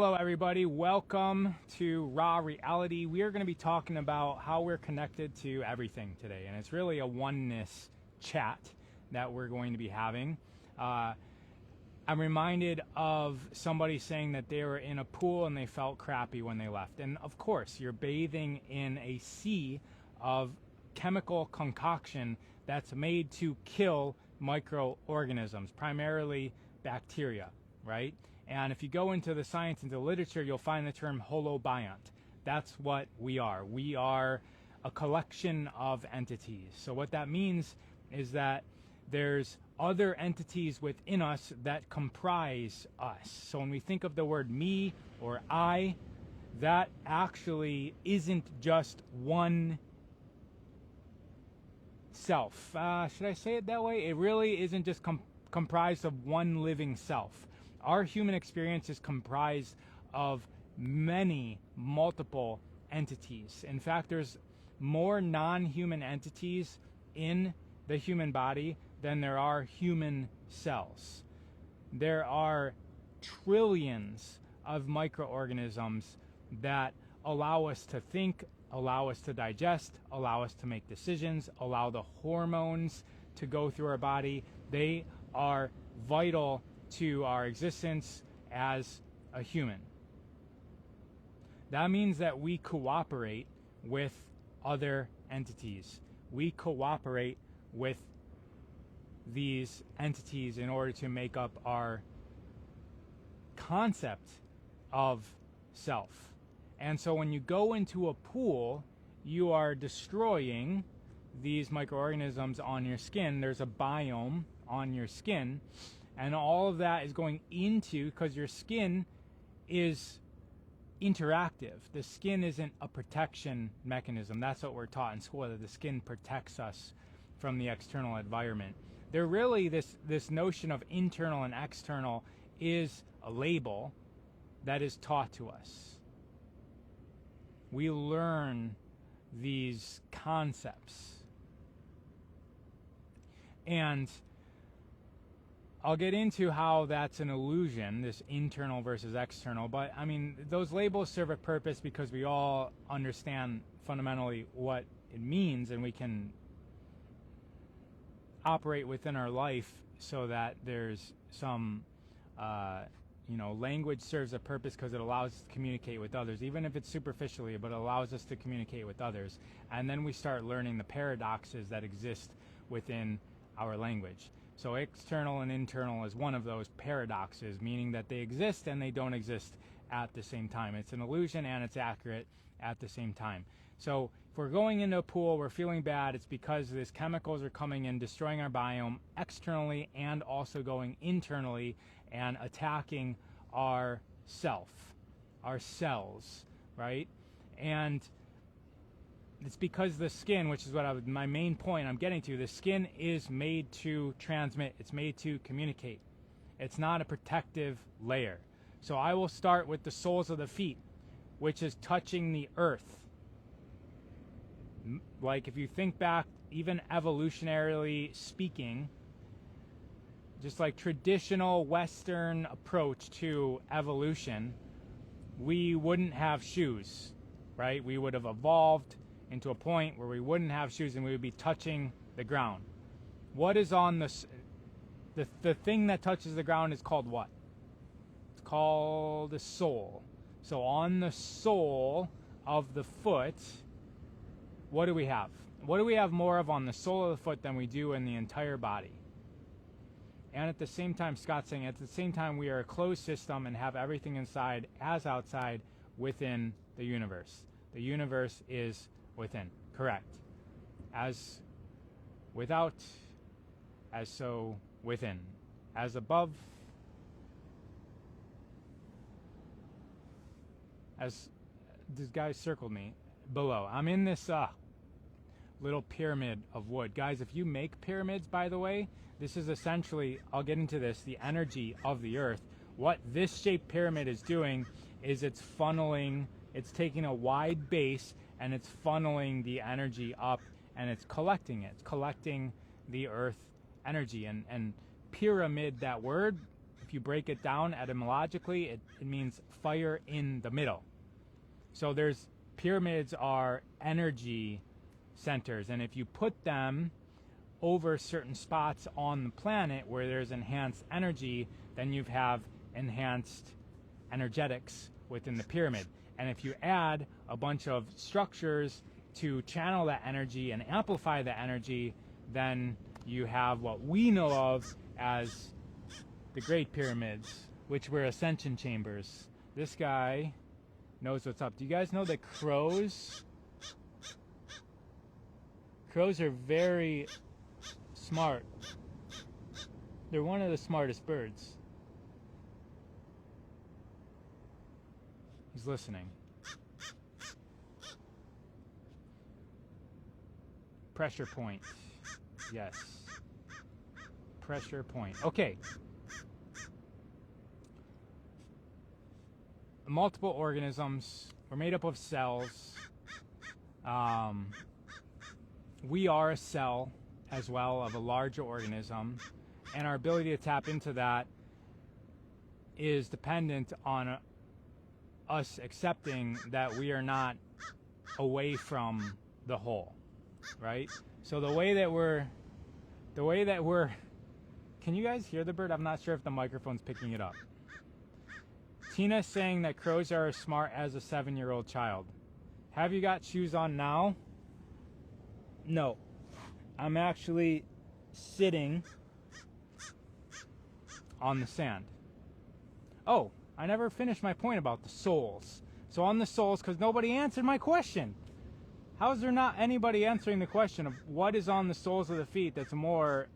Hello, everybody. Welcome to Raw Reality. We are going to be talking about how we're connected to everything today, and it's really a oneness chat that we're going to be having. I'm reminded of somebody saying that they were in a pool and they felt crappy when they left. And of course, you're bathing in a sea of chemical concoction that's made to kill microorganisms, primarily bacteria, right? And if you go into the science, into literature, you'll find the term holobiont. That's what we are. We are a collection of entities. So what that means is that there's other entities within us that comprise us. So when we think of the word me or I, that actually isn't just one self. Should I say it that way? It really isn't just comprised of one living self. Our human experience is comprised of many, multiple entities. In fact, there's more non-human entities in the human body than there are human cells. There are trillions of microorganisms that allow us to think, allow us to digest, allow us to make decisions, allow the hormones to go through our body. They are vital to our existence as a human. That means that we cooperate with other entities. We cooperate with these entities in order to make up our concept of self. And so when you go into a pool, you are destroying these microorganisms on your skin. There's a biome on your skin, and all of that is going into, because your skin is interactive. The skin isn't a protection mechanism. That's what we're taught in school, that the skin protects us from the external environment. There really, this notion of internal and external is a label that is taught to us. We learn these concepts. And I'll get into how that's an illusion, this internal versus external, but I mean, those labels serve a purpose because we all understand fundamentally what it means, and we can operate within our life so that there's some, language serves a purpose because it allows us to communicate with others, even if it's superficially, but it allows us to communicate with others. And then we start learning the paradoxes that exist within our language. So external and internal is one of those paradoxes, meaning that they exist and they don't exist at the same time. It's an illusion and it's accurate at the same time. So if we're going into a pool, we're feeling bad, it's because these chemicals are coming in, destroying our biome externally and also going internally and attacking our self, our cells, right? And it's because the skin, which is what my main point I'm getting to, the skin is made to transmit. It's made to communicate. It's not a protective layer. So I will start with the soles of the feet, which is touching the earth. Like if you think back, even evolutionarily speaking, just like traditional Western approach to evolution, we wouldn't have shoes, right? We would have evolved into a point where we wouldn't have shoes and we would be touching the ground. What is on the thing that touches the ground is called what? It's called the sole. So on the sole of the foot, what do we have? What do we have more of on the sole of the foot than we do in the entire body? And at the same time, Scott's saying, at the same time, we are a closed system and have everything inside as outside within the universe. The universe is within. Correct. As without, as so within. As above, as this guy circled me, below. I'm in this little pyramid of wood. Guys, if you make pyramids, by the way, this is essentially, I'll get into this, the energy of the earth. What this shaped pyramid is doing is it's funneling, it's taking a wide base and it's funneling the energy up and it's collecting it. It's collecting the earth energy. And pyramid, that word, if you break it down etymologically, it means fire in the middle. So pyramids are energy centers, and if you put them over certain spots on the planet where there's enhanced energy, then you have enhanced energetics within the pyramid. And if you add a bunch of structures to channel that energy and amplify the energy, then you have what we know of as the Great Pyramids, which were ascension chambers. This guy knows what's up. Do you guys know that crows are very smart? They're one of the smartest birds. He's listening. Pressure point. Yes. Pressure point. Okay. Multiple organisms. We're made up of cells. We are a cell as well of a larger organism, and our ability to tap into that is dependent on us accepting that we are not away from the whole, right? So the way that we're, can you guys hear the bird? I'm not sure if the microphone's picking it up. Tina's saying that crows are as smart as a 7-year-old child. Have you got shoes on now? No. I'm actually sitting on the sand. Oh, I never finished my point about the soles. So on the soles, because nobody answered my question. How is there not anybody answering the question of what is on the soles of the feet that's more...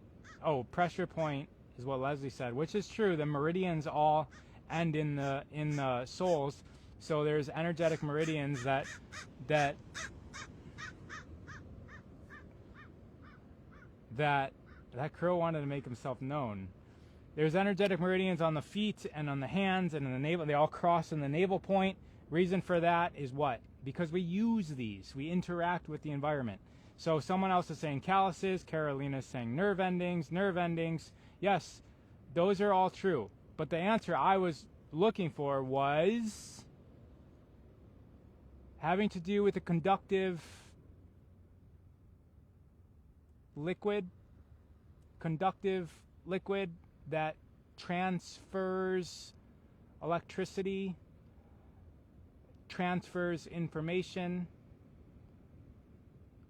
Oh, pressure point is what Leslie said, which is true. The meridians all end in the soles. So there's energetic meridians that crow wanted to make himself known. There's energetic meridians on the feet and on the hands and in the navel. They all cross in the navel point. Reason for that is what? Because we use these. We interact with the environment. So someone else is saying calluses. Carolina's saying nerve endings. Nerve endings. Yes, those are all true. But the answer I was looking for was having to do with a conductive liquid that transfers electricity, transfers information.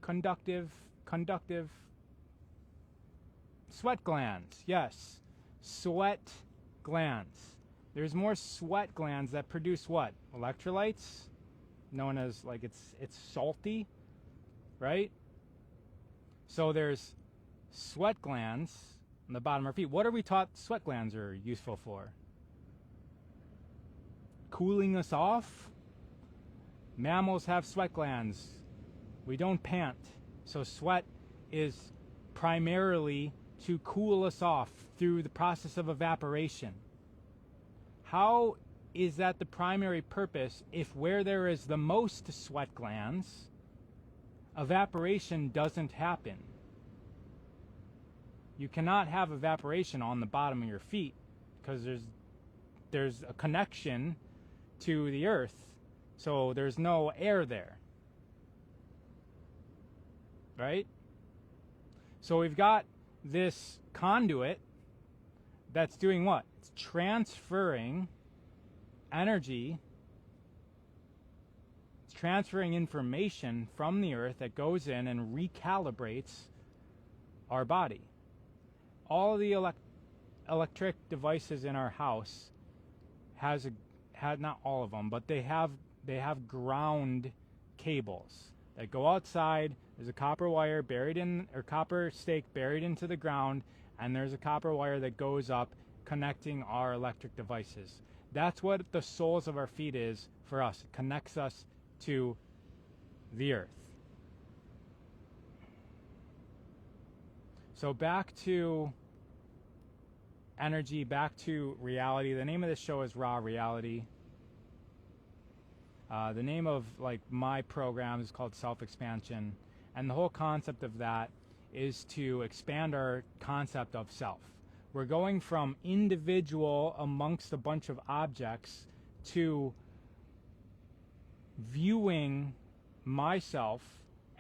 Conductive sweat glands. Yes, sweat glands. There's more sweat glands that produce what? Electrolytes, known as, like, it's salty, right? So there's sweat glands on the bottom of our feet. What are we taught sweat glands are useful for? Cooling us off. Mammals have sweat glands. We don't pant. So sweat is primarily to cool us off through the process of evaporation. How is that the primary purpose if where there is the most sweat glands, evaporation doesn't happen? You cannot have evaporation on the bottom of your feet because there's a connection to the earth, so there's no air there, right? So we've got this conduit that's doing what? It's transferring energy. It's transferring information from the earth that goes in and recalibrates our body. All the electric devices in our house not all of them, but they have ground cables that go outside. There's a copper wire copper stake buried into the ground, and there's a copper wire that goes up connecting our electric devices. That's what the soles of our feet is for us. It connects us to the earth. So back to energy, back to reality. The name of this show is Raw Reality. The name of my program is called Self-Expansion, and the whole concept of that is to expand our concept of self. We're going from individual amongst a bunch of objects to viewing myself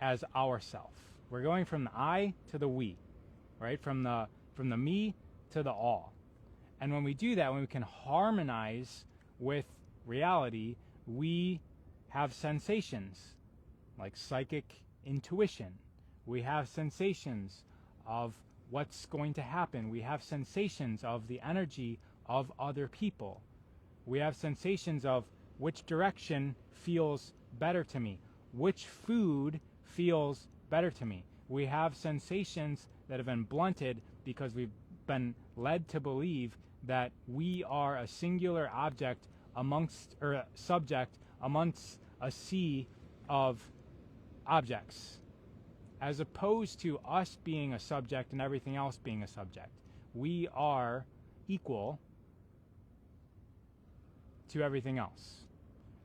as ourself. We're going from the I to the we, right? From the me to the all. And when we do that, when we can harmonize with reality, we have sensations like psychic intuition. We have sensations of what's going to happen. We have sensations of the energy of other people. We have sensations of which direction feels better to me, which food feels better to me. We have sensations that have been blunted because we've been led to believe that we are a singular object amongst, or a subject amongst a sea of objects, as opposed to us being a subject and everything else being a subject. We are equal to everything else.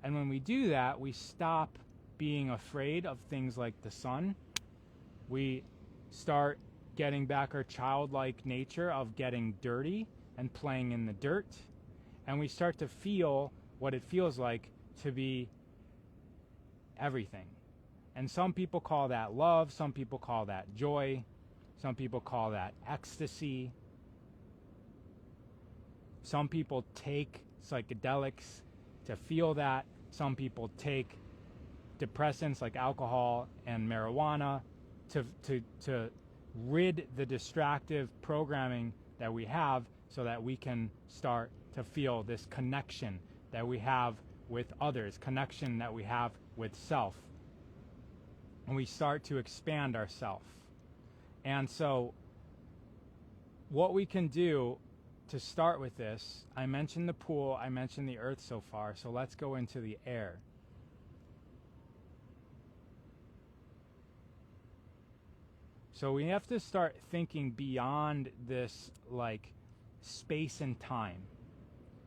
And when we do that, we stop being afraid of things like the sun. We start getting back our childlike nature of getting dirty and playing in the dirt. And we start to feel what it feels like to be everything. And some people call that love, some people call that joy, some people call that ecstasy. Some people take psychedelics to feel that. Some people take depressants like alcohol and marijuana to rid the distractive programming that we have, so that we can start to feel this connection that we have with others, connection that we have with self. And we start to expand ourself. And so what we can do to start with this, I mentioned the pool, I mentioned the earth so far, so let's go into the air. So we have to start thinking beyond this, like, space and time.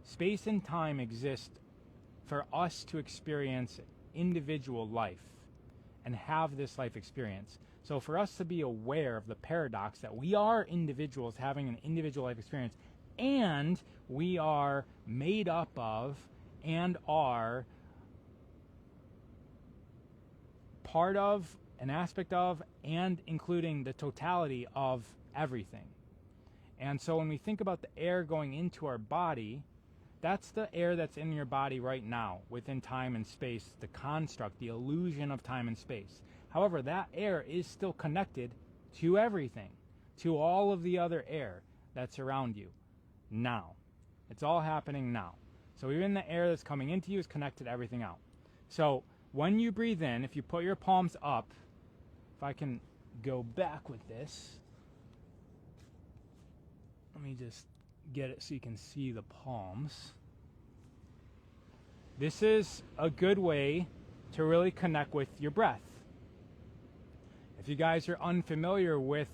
Space and time exist for us to experience individual life and have this life experience. So for us to be aware of the paradox that we are individuals having an individual life experience, and we are made up of and are part of, an aspect of, and including the totality of everything. And so when we think about the air going into our body, that's the air that's in your body right now, within time and space, the construct, the illusion of time and space. However, that air is still connected to everything, to all of the other air that's around you now. It's all happening now. So even the air that's coming into you is connected to everything out. So when you breathe in, if you put your palms up, if I can go back with this, let me just get it so you can see the palms. This is a good way to really connect with your breath. If you guys are unfamiliar with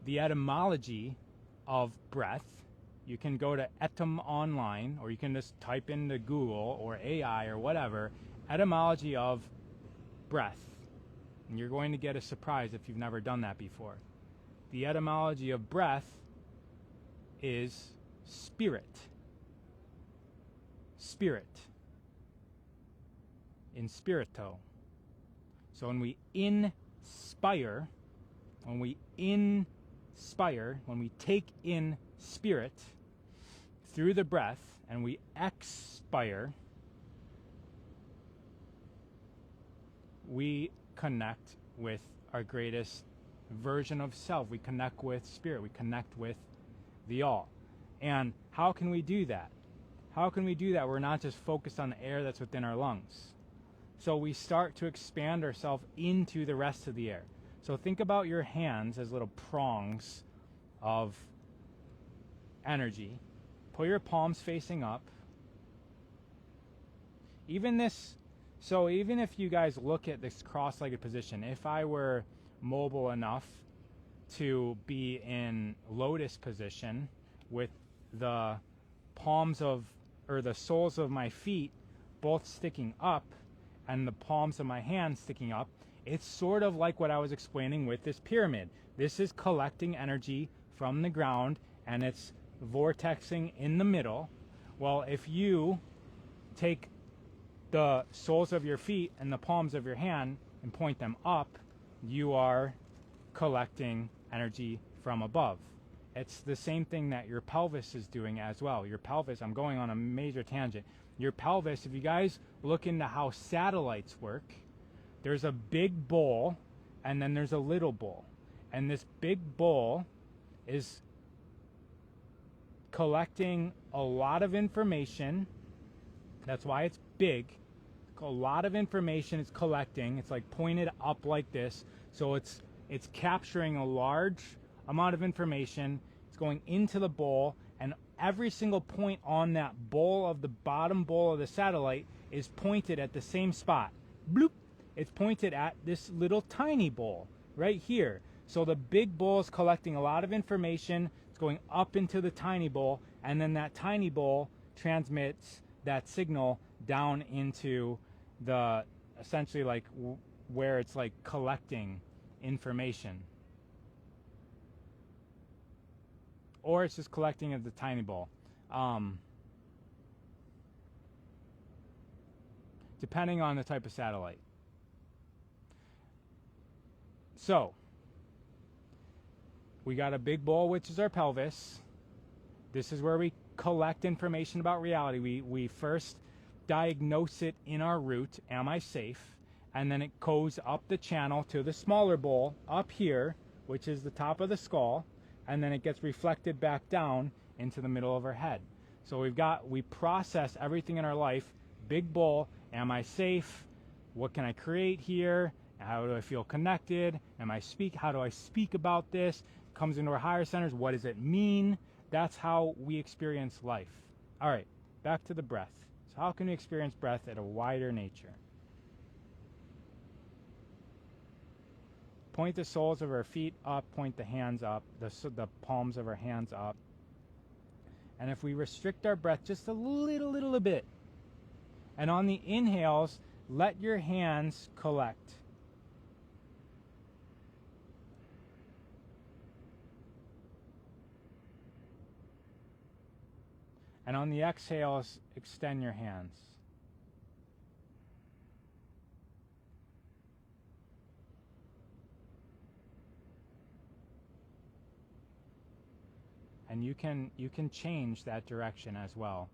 the etymology of breath, you can go to Etym Online, or you can just type into Google or AI or whatever, etymology of breath. And you're going to get a surprise if you've never done that before. The etymology of breath is spirit. Spirit. In spirito. So when we inspire, when we take in spirit through the breath, and we expire, we connect with our greatest version of self. We connect with spirit. We connect with the all. And how can we do that? How can we do that? We're not just focused on the air that's within our lungs. So we start to expand ourselves into the rest of the air. So think about your hands as little prongs of energy. Put your palms facing up. Even if you guys look at this cross-legged position, if I were mobile enough to be in lotus position with the palms of, or the soles of my feet both sticking up and the palms of my hands sticking up, it's sort of like what I was explaining with this pyramid. This is collecting energy from the ground and it's vortexing in the middle. Well, if you take the soles of your feet and the palms of your hand and point them up, you are collecting energy from above. It's the same thing that your pelvis is doing as well. Your pelvis, I'm going on a major tangent. Your pelvis, if you guys look into how satellites work, there's a big bowl and then there's a little bowl. And this big bowl is collecting a lot of information. That's why it's big. A lot of information it's collecting. It's like pointed up like this. So it's capturing a large amount of information. It's going into the bowl, and every single point on that bowl of the bottom bowl of the satellite is pointed at the same spot. Bloop. It's pointed at this little tiny bowl right here. So the big bowl is collecting a lot of information. It's going up into the tiny bowl, and then that tiny bowl transmits that signal down into the essentially like where it's like collecting information, or it's just collecting at the tiny bowl, depending on the type of satellite. So we got a big bowl, which is our pelvis. This is where we collect information about reality. We first diagnose it in our root, am I safe? And then it goes up the channel to the smaller bowl up here, which is the top of the skull, and then it gets reflected back down into the middle of our head. So we process everything in our life. Big bowl, am I safe? What can I create here? How do I feel connected? How do I speak about this? Comes into our higher centers. What does it mean? That's how we experience life. All right, back to the breath. So how can we experience breath at a wider nature? Point the soles of our feet up, point the hands up, the palms of our hands up. And if we restrict our breath just a little bit, and on the inhales, let your hands collect. And on the exhales, extend your hands. And you can change that direction as well,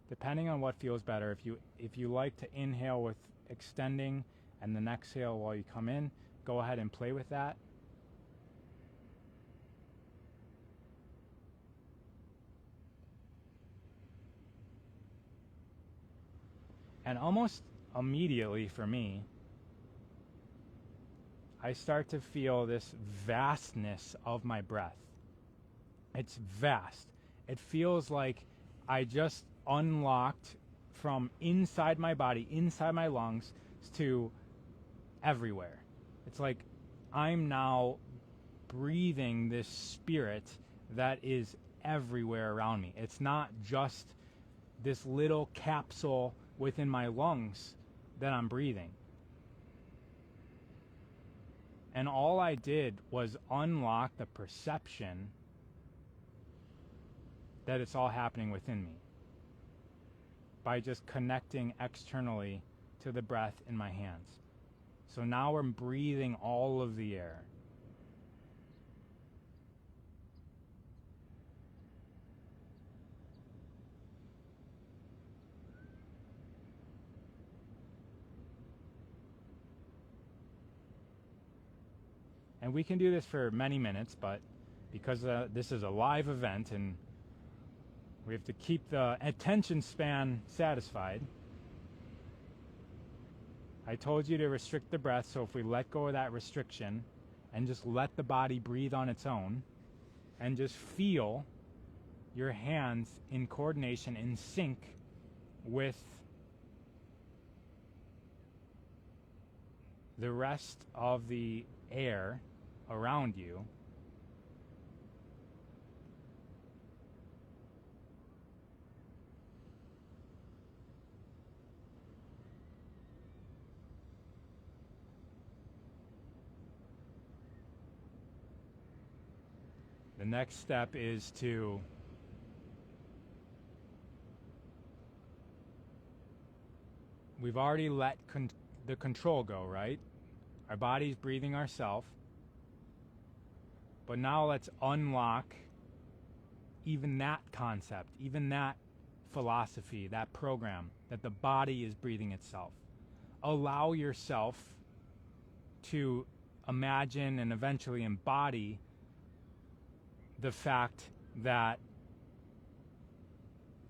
depending on what feels better. If you like to inhale with extending and then exhale while you come in, go ahead and play with that. And almost immediately for me, I start to feel this vastness of my breath. It's vast. It feels like I just unlocked from inside my body, inside my lungs, to everywhere. It's like I'm now breathing this spirit that is everywhere around me. It's not just this little capsule within my lungs that I'm breathing. And all I did was unlock the perception that it's all happening within me by just connecting externally to the breath in my hands. So now I'm breathing all of the air. And we can do this for many minutes, but because this is a live event and we have to keep the attention span satisfied, I told you to restrict the breath. So if we let go of that restriction and just let the body breathe on its own and just feel your hands in coordination, in sync with the rest of the air around you, the next step is to we've already let the control go, right? Our body's breathing ourselves. But now let's unlock even that concept, even that philosophy, that program, that the body is breathing itself. Allow yourself to imagine and eventually embody the fact that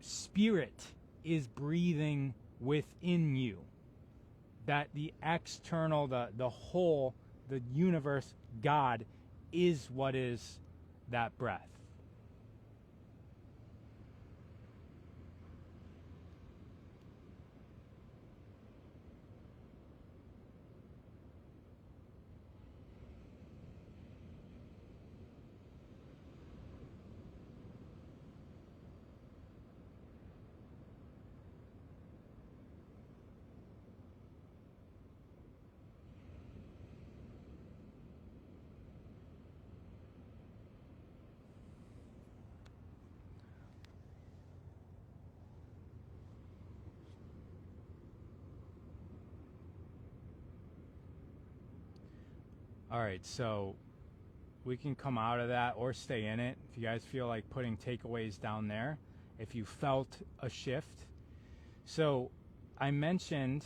spirit is breathing within you. That the external, the whole, the universe, God, is what is that breath. All right, so we can come out of that or stay in it. If you guys feel like putting takeaways down there, if you felt a shift. So I mentioned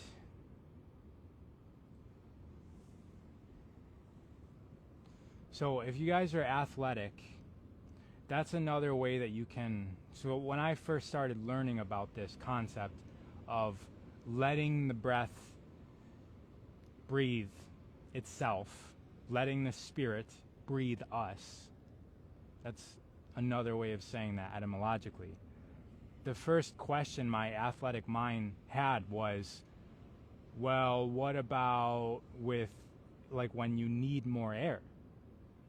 if you guys are athletic, that's another way that you can. So when I first started learning about this concept of letting the breath breathe itself, letting the spirit breathe us. That's another way of saying that etymologically. The first question my athletic mind had was, well, what about with like when you need more air?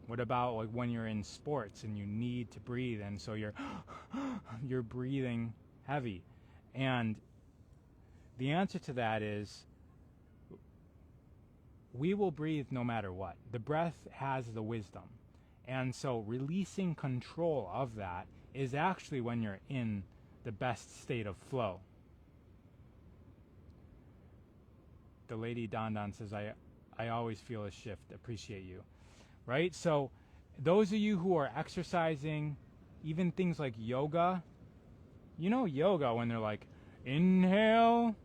What about like when you're in sports and you need to breathe and so you're breathing heavy? And the answer to that is we will breathe no matter what. The breath has the wisdom. And so releasing control of that is actually when you're in the best state of flow. The lady Don Don says, I always feel a shift. Appreciate you. Right? So those of you who are exercising, even things like yoga, you know yoga when they're like, inhale,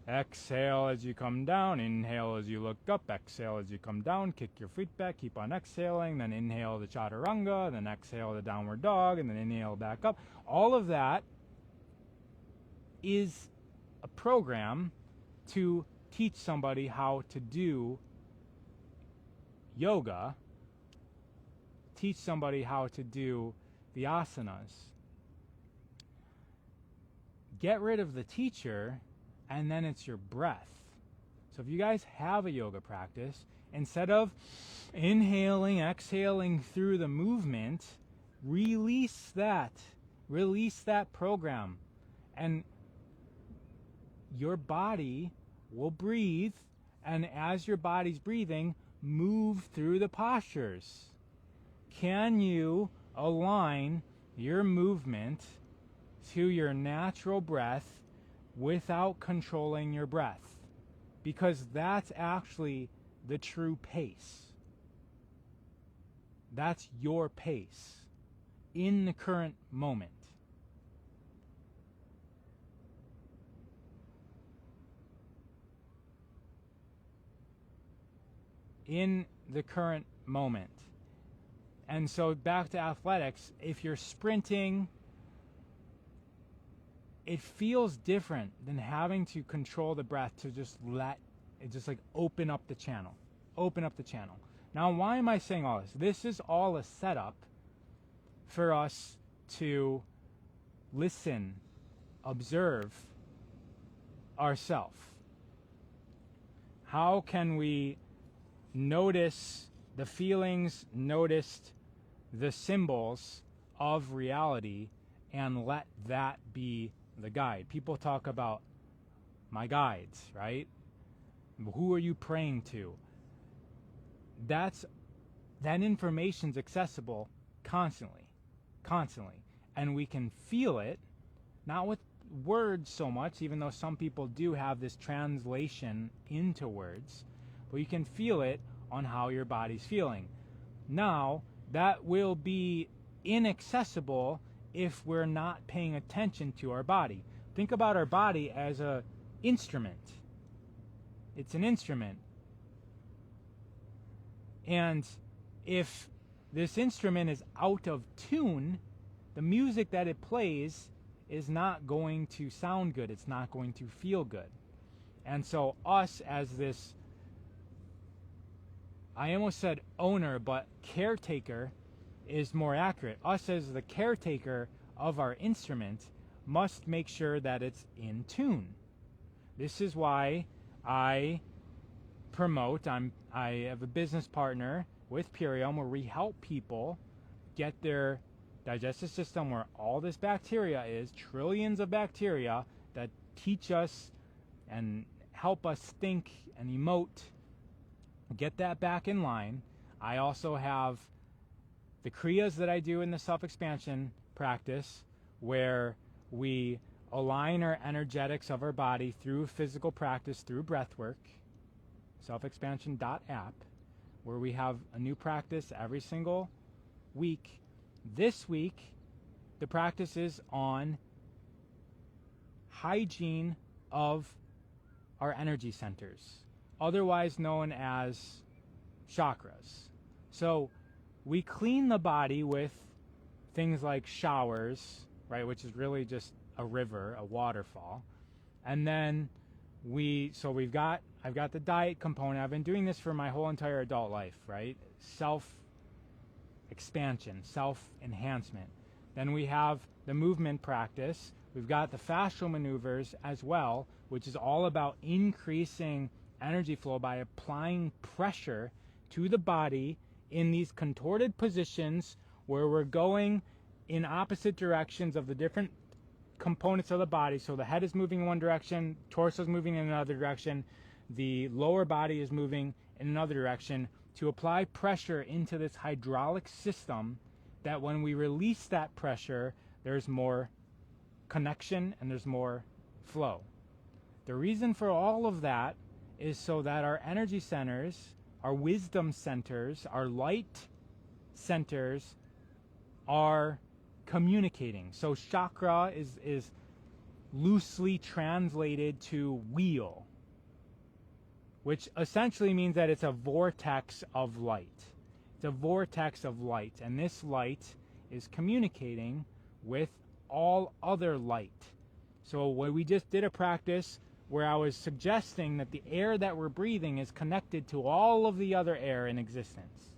exhale as you come down, inhale as you look up, exhale as you come down, kick your feet back, keep on exhaling, then inhale the chaturanga, then exhale the downward dog, and then inhale back up. All of that is a program to teach somebody how to do yoga, teach somebody how to do the asanas. Get rid of the teacher, and then it's your breath. So if you guys have a yoga practice, instead of inhaling, exhaling through the movement, release that program, and your body will breathe, and as your body's breathing, move through the postures. Can you align your movement to your natural breath without controlling your breath? Because that's actually the true pace. That's your pace in the current moment. In the current moment. And so back to athletics, if you're sprinting, it feels different than having to control the breath to just let it just like open up the channel. Open up the channel. Now, why am I saying all this? This is all a setup for us to listen, observe ourselves. How can we notice the feelings, notice the symbols of reality, and let that be the guide? People talk about my guides, right? Who are you praying to? That information's accessible constantly. constantly. And we can feel it, not with words so much, even though some people do have this translation into words, but you can feel it on how your body's feeling. Now, that will be inaccessible if we're not paying attention to our body. Think about our body as an instrument. It's an instrument. And if this instrument is out of tune, the music that it plays is not going to sound good. It's not going to feel good. And so us as this, I almost said owner, but caretaker is more accurate. Us as the caretaker of our instrument must make sure that it's in tune. This is why I promote, I have a business partner with Purium where we help people get their digestive system, where all this bacteria is, trillions of bacteria that teach us and help us think and emote, get that back in line. I also have the Kriyas that I do in the self-expansion practice, where we align our energetics of our body through physical practice, through breathwork, selfexpansion.app, where we have a new practice every single week. This week, the practice is on hygiene of our energy centers, otherwise known as chakras. So we clean the body with things like showers, right, which is really just a river, a waterfall. And then I've got the diet component. I've been doing this for my whole entire adult life, right? Self-expansion, self-enhancement. Then we have the movement practice. We've got the fascial maneuvers as well, which is all about increasing energy flow by applying pressure to the body in these contorted positions where we're going in opposite directions of the different components of the body. So the head is moving in one direction, torso is moving in another direction, the lower body is moving in another direction, to apply pressure into this hydraulic system that when we release that pressure, there's more connection and there's more flow. The reason for all of that is so that our energy centers, our wisdom centers, our light centers are communicating. So chakra is loosely translated to wheel, which essentially means that it's a vortex of light. It's a vortex of light, and this light is communicating with all other light. So when we just did a practice where I was suggesting that the air that we're breathing is connected to all of the other air in existence.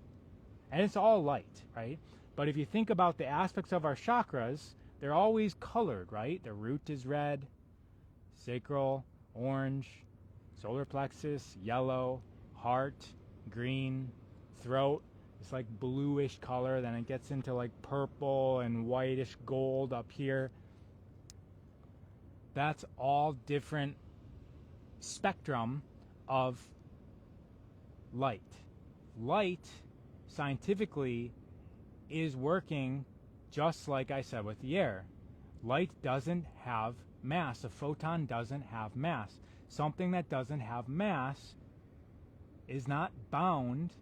And it's all light, right? But if you think about the aspects of our chakras, they're always colored, right? The root is red, sacral, orange, solar plexus, yellow, heart, green, throat, it's like bluish color, then it gets into like purple and whitish gold up here. That's all different spectrum of light. Light, scientifically, is working just like I said with the air. Light doesn't have mass. A photon doesn't have mass. Something that doesn't have mass is not bound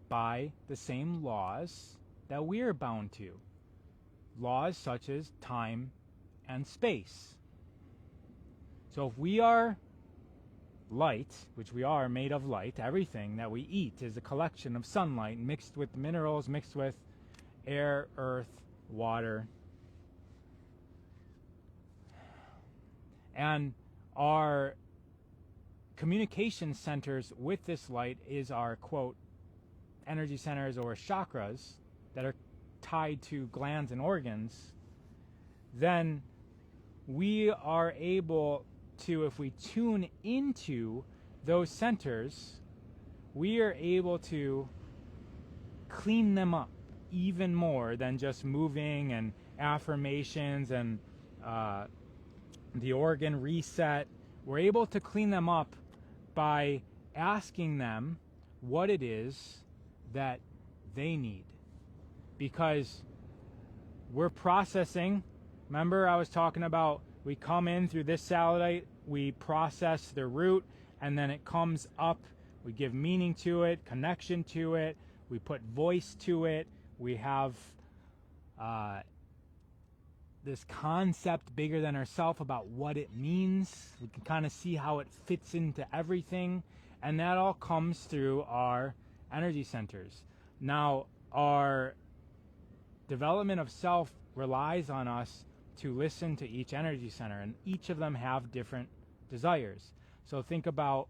by the same laws that we're bound to. Laws such as time and space. So if we are light, which we are made of light, everything that we eat is a collection of sunlight mixed with minerals, mixed with air, earth, water. And our communication centers with this light is our, quote, energy centers or chakras that are tied to glands and organs. Then we are able to, if we tune into those centers, we are able to clean them up even more than just moving and affirmations and the organ reset. We're able to clean them up by asking them what it is that they need. Because we're processing. Remember I was talking about we come in through this satellite, we process the root, and then it comes up. We give meaning to it, connection to it. We put voice to it. We have this concept bigger than ourselves about what it means. We can kind of see how it fits into everything. And that all comes through our energy centers. Now, our development of self relies on us to listen to each energy center, and each of them have different desires. So think about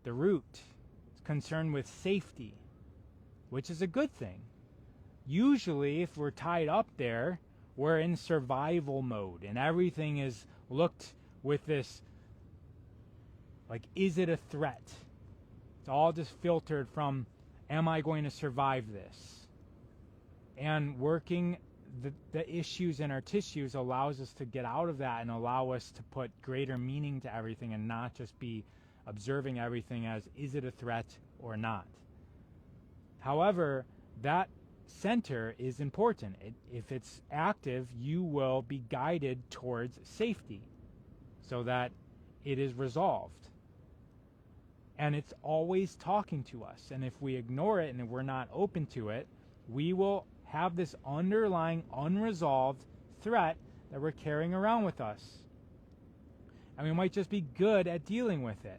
the root. It's concerned with safety, which is a good thing. Usually, if we're tied up there, we're in survival mode, and everything is looked with this, like, is it a threat? It's all just filtered from, am I going to survive this? And working the issues in our tissues allows us to get out of that and allow us to put greater meaning to everything and not just be observing everything as, is it a threat or not? However, that center is important. If it's active, you will be guided towards safety so that it is resolved. And it's always talking to us. And if we ignore it and we're not open to it, we will have this underlying unresolved threat that we're carrying around with us. And we might just be good at dealing with it.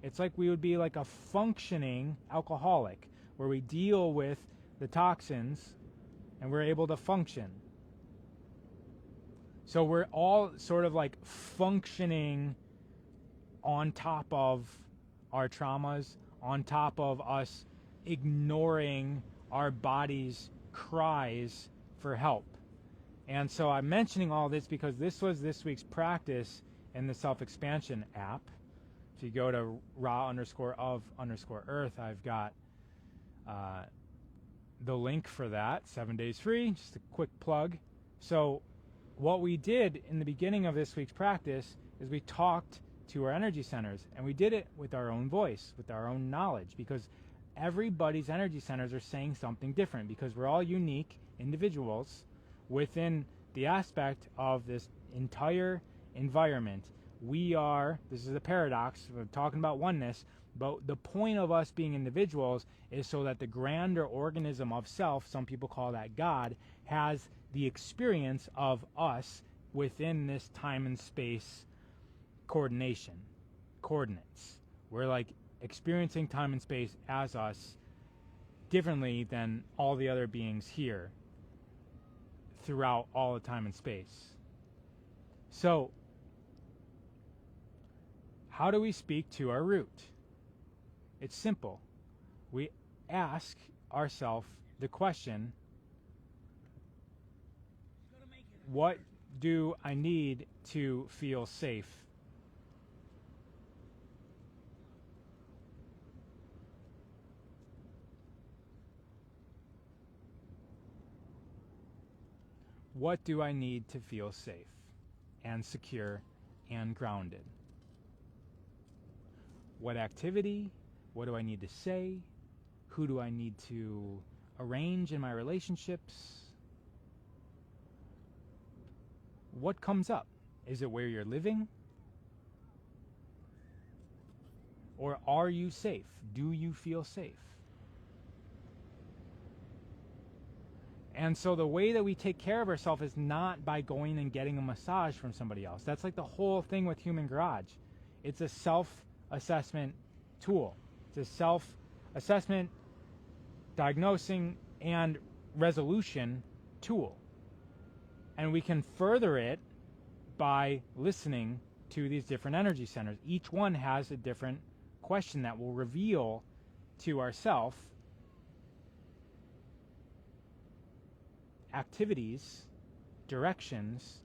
It's like we would be like a functioning alcoholic, where we deal with the toxins and we're able to function. So we're all sort of like functioning on top of our traumas, on top of us ignoring our body's cries for help. And so I'm mentioning all this because this was this week's practice in the Self-Expansion app. If you go to raw_of_earth, I've got the link for that, 7 days free, just a quick plug. So what we did in the beginning of this week's practice is we talked to our energy centers, and we did it with our own voice, with our own knowledge, because everybody's energy centers are saying something different, because we're all unique individuals within the aspect of this entire environment. We are, this is a paradox, we're talking about oneness, but the point of us being individuals is so that the grander organism of self, some people call that God, has the experience of us within this time and space coordinates. We're like experiencing time and space as us differently than all the other beings here throughout all the time and space. So, how do we speak to our root? It's simple. We ask ourselves the question, what do I need to feel safe? What do I need to feel safe and secure and grounded? What activity? What do I need to say? Who do I need to arrange in my relationships? What comes up? Is it where you're living? Or are you safe? Do you feel safe? And so the way that we take care of ourselves is not by going and getting a massage from somebody else. That's like the whole thing with Human Garage. It's a self-assessment tool. It's a self-assessment, diagnosing, and resolution tool. And we can further it by listening to these different energy centers. Each one has a different question that will reveal to ourself activities, directions,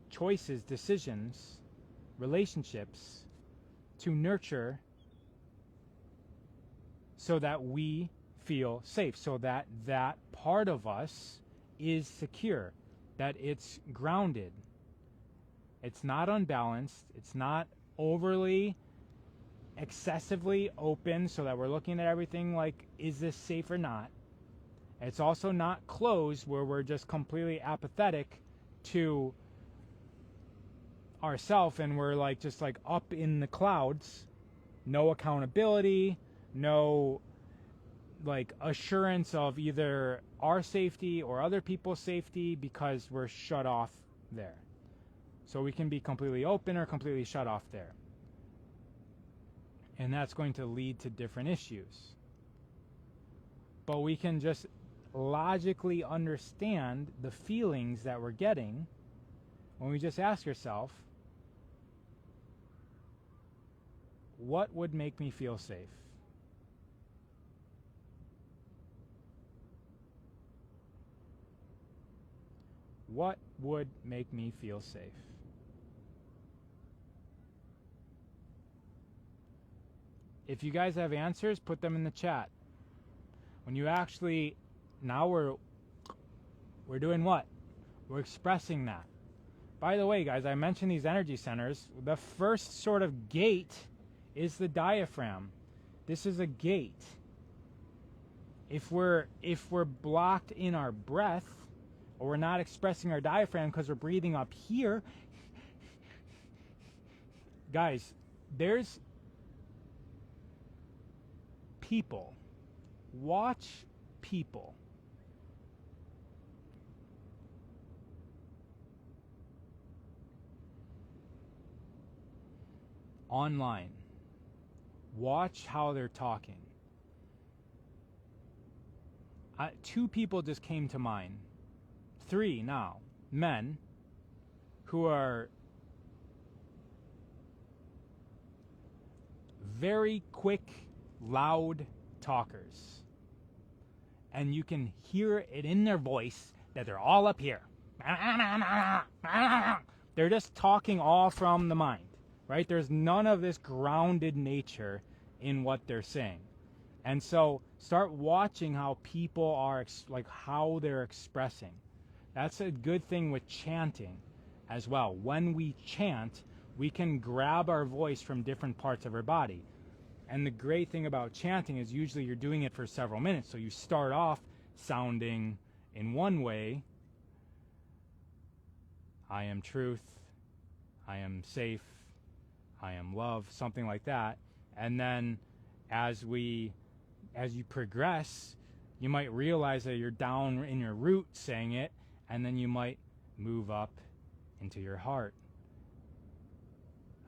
choices, decisions, relationships to nurture so that we feel safe, so that that part of us is secure, that it's grounded. It's not unbalanced. It's not overly, excessively open so that we're looking at everything like, is this safe or not? It's also not closed where we're just completely apathetic to ourselves and we're like just like up in the clouds, no accountability, no like assurance of either our safety or other people's safety because we're shut off there. So we can be completely open or completely shut off there. And that's going to lead to different issues. But we can just logically understand the feelings that we're getting when we just ask yourself, what would make me feel safe? What would make me feel safe? If you guys have answers, put them in the chat. When you actually, now we're doing what? We're expressing that. By the way, guys, I mentioned these energy centers. The first sort of gate is the diaphragm. This is a gate. If we're blocked in our breath, or we're not expressing our diaphragm because we're breathing up here, guys, there's people. Watch people. Online. Watch how they're talking. Two people just came to mind. 3 now. Men who are very quick, loud talkers. And you can hear it in their voice that they're all up here. They're just talking all from the mind, right? There's none of this grounded nature in what they're saying. And so start watching how people are, like how they're expressing. That's a good thing with chanting as well. When we chant, we can grab our voice from different parts of our body. And the great thing about chanting is usually you're doing it for several minutes. So you start off sounding in one way. I am truth. I am safe. I am love. Something like that. And then as you progress, you might realize that you're down in your root saying it. And then you might move up into your heart.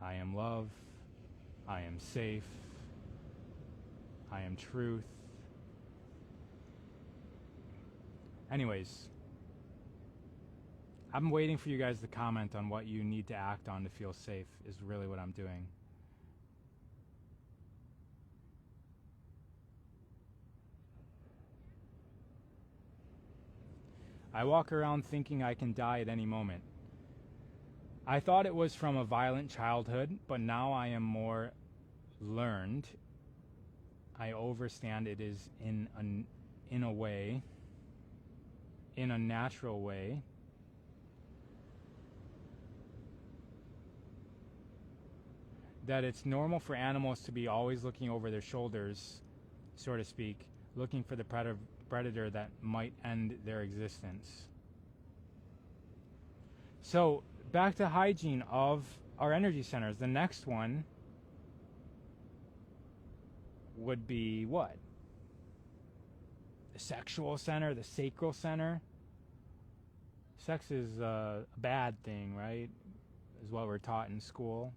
I am love. I am safe. I am truth. Anyways, I'm waiting for you guys to comment on what you need to act on to feel safe is really what I'm doing. I walk around thinking I can die at any moment. I thought it was from a violent childhood, but now I am more learned. I understand it is in a way, in a natural way. That it's normal for animals to be always looking over their shoulders, so to speak, looking for the predator that might end their existence. So back to hygiene of our energy centers. The next one would be what? The sexual center, the sacral center. Sex is a bad thing, right? Is what we're taught in school.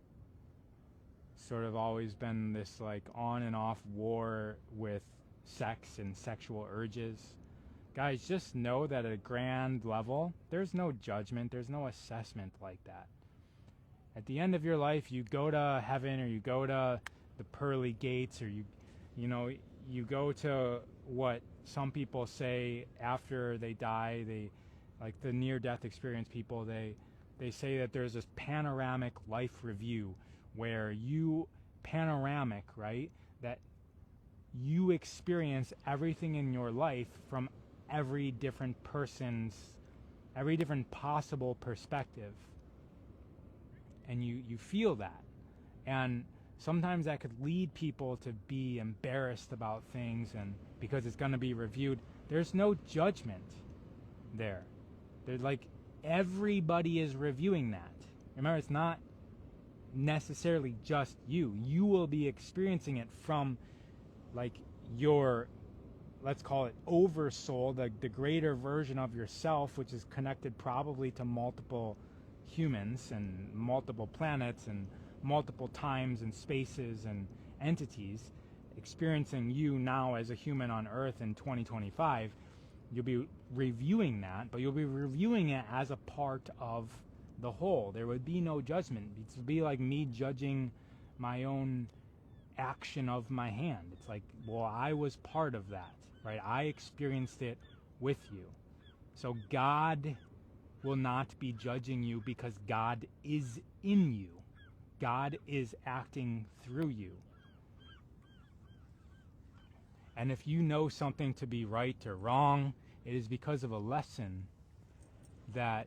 Sort of always been this like on and off war with sex and sexual urges. Guys, just know that at a grand level, there's no judgment, there's no assessment like that. At the end of your life, you go to heaven or you go to the pearly gates or you go to what some people say after they die, they like the near-death experience people, they say that there's this panoramic life review where panoramic, right? That you experience everything in your life from every different possible perspective. And you feel that. And sometimes that could lead people to be embarrassed about things and because it's going to be reviewed. There's no judgment there. There's like everybody is reviewing that. Remember, it's not necessarily just you. You will be experiencing it from like your, let's call it oversoul, the greater version of yourself, which is connected probably to multiple humans and multiple planets and multiple times and spaces and entities, experiencing you now as a human on Earth in 2025. You'll be reviewing that, but you'll be reviewing it as a part of the whole. There would be no judgment. It would be like me judging my own action of my hand. It's like, well, I was part of that, right? I experienced it with you. So God will not be judging you because God is in you. God is acting through you. And if you know something to be right or wrong, it is because of a lesson that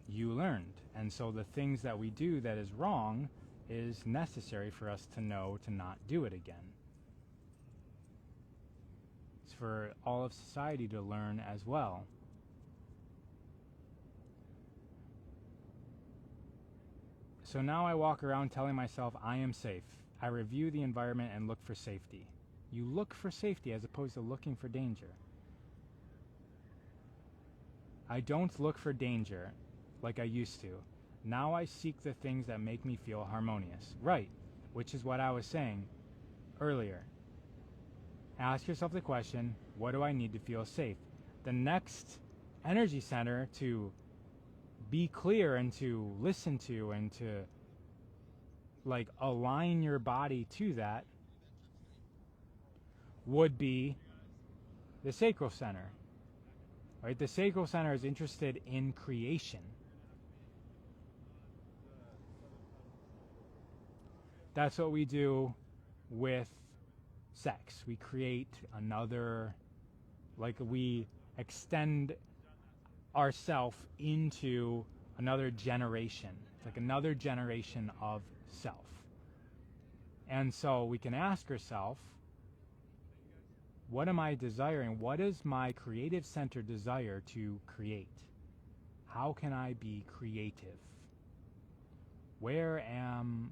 you learned. And so the things that we do that is wrong is necessary for us to know to not do it again. It's for all of society to learn as well. So now I walk around telling myself I am safe. I review the environment and look for safety. You look for safety as opposed to looking for danger. I don't look for danger like I used to. Now I seek the things that make me feel harmonious. Right, which is what I was saying earlier. Ask yourself the question, what do I need to feel safe? The next energy center to be clear and to listen to and to like align your body to that would be the sacral center. Right? The sacral center is interested in creation. That's what we do with sex. We create another, like we extend ourself into another generation. It's like another generation of self. And so we can ask ourselves, what am I desiring? What is my creative center desire to create? How can I be creative? Where am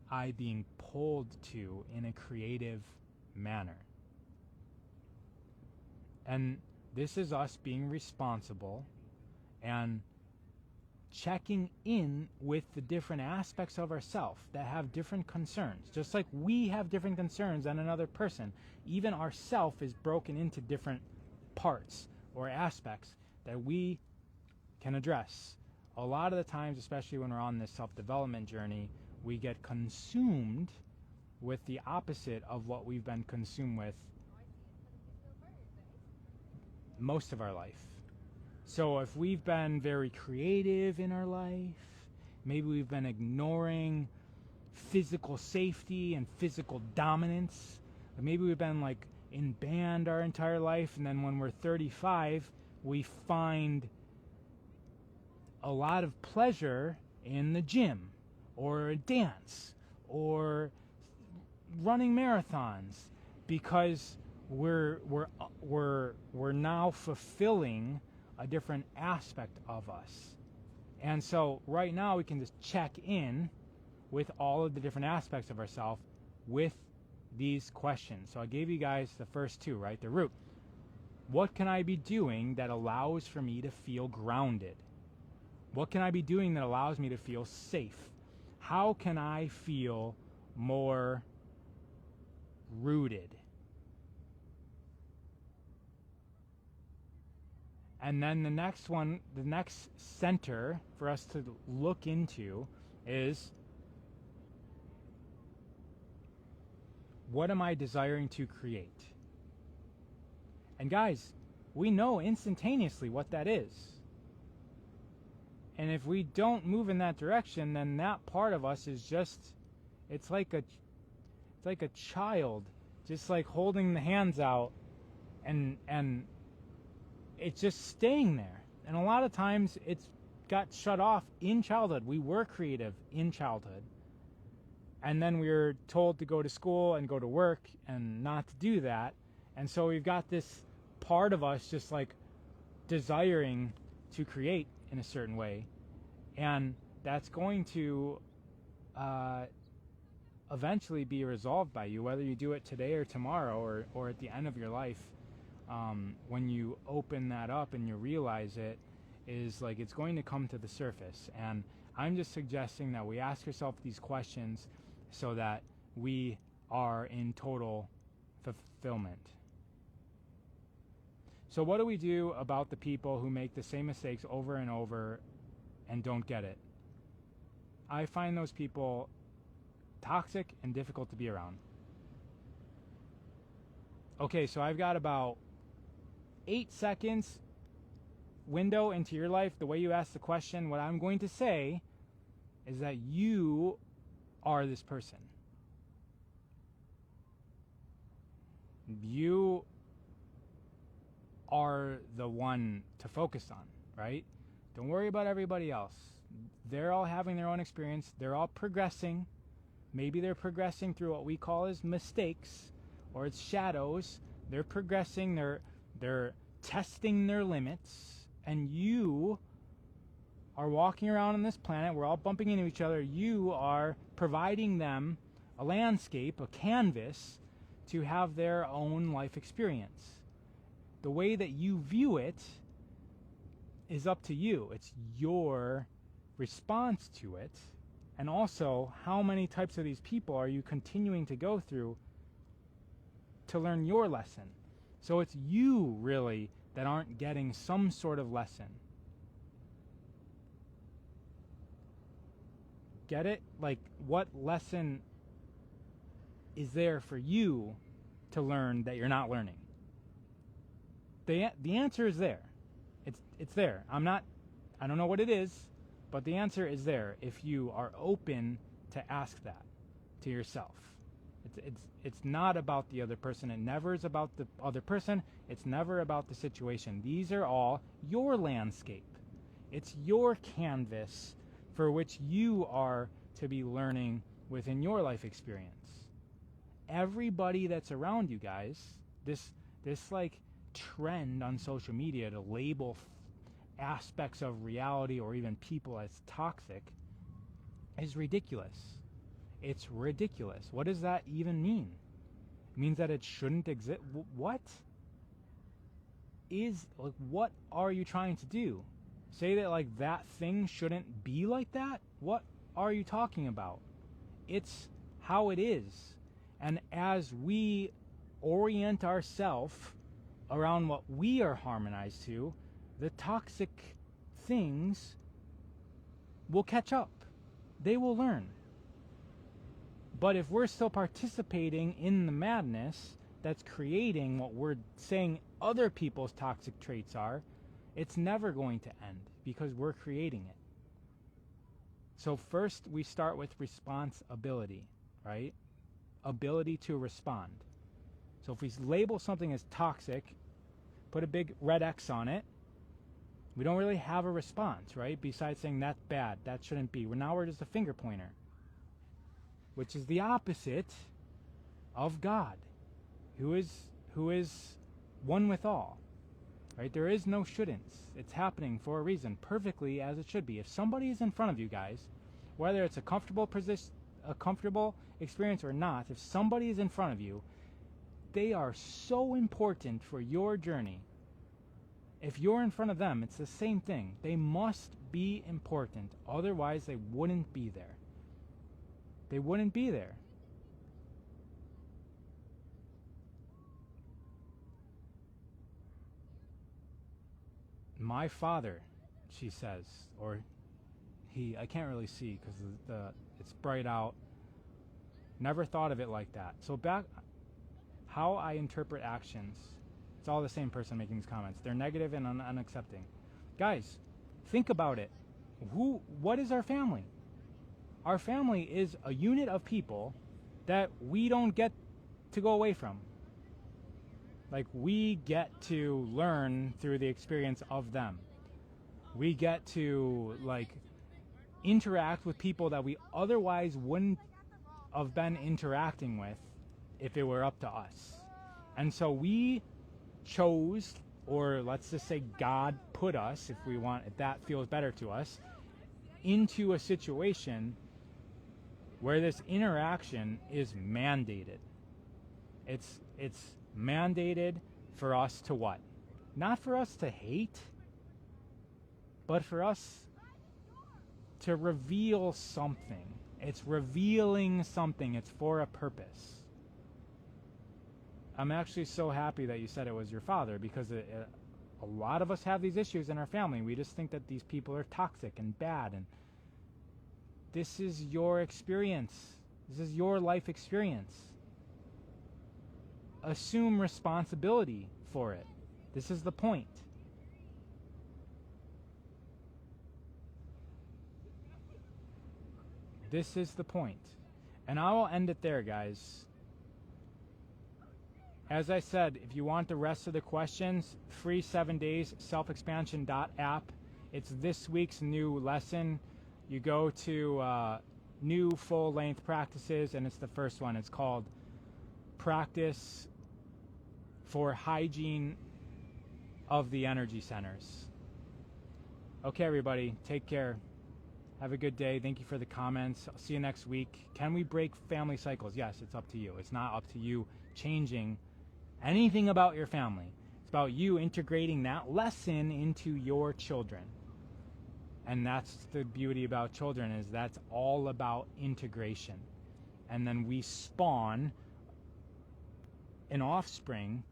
I being pulled to in a creative manner? And this is us being responsible and checking in with the different aspects of ourself that have different concerns. Just like we have different concerns than another person, even ourself is broken into different parts or aspects that we can address. A lot of the times, especially when we're on this self-development journey, we get consumed with the opposite of what we've been consumed with most of our life. So if we've been very creative in our life, maybe we've been ignoring physical safety and physical dominance. Maybe we've been like in band our entire life, and then when we're 35, we find a lot of pleasure in the gym or a dance or running marathons because we're now fulfilling a different aspect of us. And so right now we can just check in with all of the different aspects of ourselves with these questions. So I gave you guys the first two, right? The root. What can I be doing that allows for me to feel grounded? What can I be doing that allows me to feel safe? How can I feel more rooted? And then the next one, the next center for us to look into is, what am I desiring to create? And guys, we know instantaneously what that is. And if we don't move in that direction, then that part of us is just, it's like a child just like holding the hands out and it's just staying there. And a lot of times it's got shut off in childhood. We were creative in childhood. And then we were told to go to school and go to work and not to do that. And so we've got this part of us just like desiring to create in a certain way. And that's going to eventually be resolved by you, whether you do it today or tomorrow or at the end of your life. When you open that up and you realize it, is like it's going to come to the surface. And I'm just suggesting that we ask ourselves these questions so that we are in total fulfillment. So what do we do about the people who make the same mistakes over and over and don't get it? I find those people toxic and difficult to be around. Okay, so I've got about 8 seconds window into your life. The way you ask the question, what I'm going to say is that you are this person. You are the one to focus on, right? Don't worry about everybody else. They're all having their own experience. They're all progressing. Maybe they're progressing through what we call as mistakes or it's shadows. They're progressing. They're testing their limits. And you are walking around on this planet. We're all bumping into each other. You are providing them a landscape, a canvas to have their own life experience. The way that you view it is up to you. It's your response to it. And also, how many types of these people are you continuing to go through to learn your lesson? So it's you, really, that aren't getting some sort of lesson. Get it? Like, what lesson is there for you to learn that you're not learning? The answer is there. It's there. I don't know what it is, but the answer is there if you are open to ask that to yourself. It's not about the other person. It never is about the other person. It's never about the situation. These are all your landscape. It's your canvas for which you are to be learning within your life experience. Everybody that's around you guys, this like trend on social media to label aspects of reality or even people as toxic is ridiculous. It's ridiculous. What does that even mean? It means that it shouldn't exist. What are you trying to do? Say that like that thing shouldn't be like that? What are you talking about? It's how it is. And as we orient ourselves around what we are harmonized to, the toxic things will catch up. They will learn. But if we're still participating in the madness that's creating what we're saying other people's toxic traits are, it's never going to end because we're creating it. So first we start with responsibility, right? Ability to respond. So if we label something as toxic, put a big red X on it, we don't really have a response, right? Besides saying that's bad, that shouldn't be. Now we're just a finger pointer, which is the opposite of God, who is one with all, right? There is no shouldn'ts. It's happening for a reason, perfectly as it should be. If somebody is in front of you guys, whether it's a comfortable experience or not, if somebody is in front of you, they are so important for your journey. If you're in front of them, it's the same thing. They must be important. Otherwise, they wouldn't be there. They wouldn't be there. My father, she says, or he, I can't really see because it's bright out. Never thought of it like that. So how I interpret actions, it's all the same person making these comments. They're negative and unaccepting. Guys, think about it. What is our family? Our family is a unit of people that we don't get to go away from. Like, we get to learn through the experience of them. We get to, like, interact with people that we otherwise wouldn't have been interacting with if it were up to us. And so we chose, or let's just say God put us, if that feels better to us, into a situation where this interaction is mandated. It's mandated for us to what? Not for us to hate, but for us to reveal something. It's revealing something. It's for a purpose. I'm actually so happy that you said it was your father, because a lot of us have these issues in our family. We just think that these people are toxic and bad, and this is your experience. This is your life experience. Assume responsibility for it. This is the point. This is the point. And I will end it there, guys. As I said, if you want the rest of the questions, free 7 days, selfexpansion.app. It's this week's new lesson. You go to new full-length practices, and it's the first one. It's called Practice for Hygiene of the Energy Centers. Okay, everybody, take care. Have a good day. Thank you for the comments. I'll see you next week. Can we break family cycles? Yes, it's up to you. It's not up to you changing anything about your family. It's about you integrating that lesson into your children. And that's the beauty about children, is that's all about integration. And then we spawn an offspring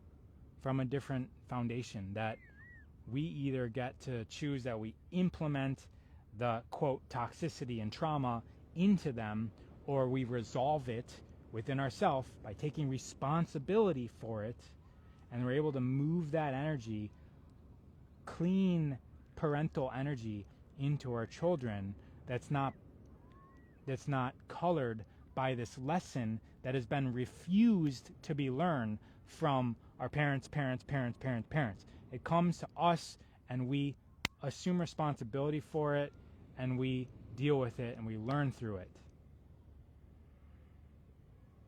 from a different foundation that we either get to choose that we implement the, quote, toxicity and trauma into them, or we resolve it within ourselves by taking responsibility for it, and we're able to move that energy, clean parental energy, into our children that's not colored by this lesson that has been refused to be learned from our parents. It comes to us, and we assume responsibility for it, and we deal with it, and we learn through it.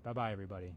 Bye-bye, everybody.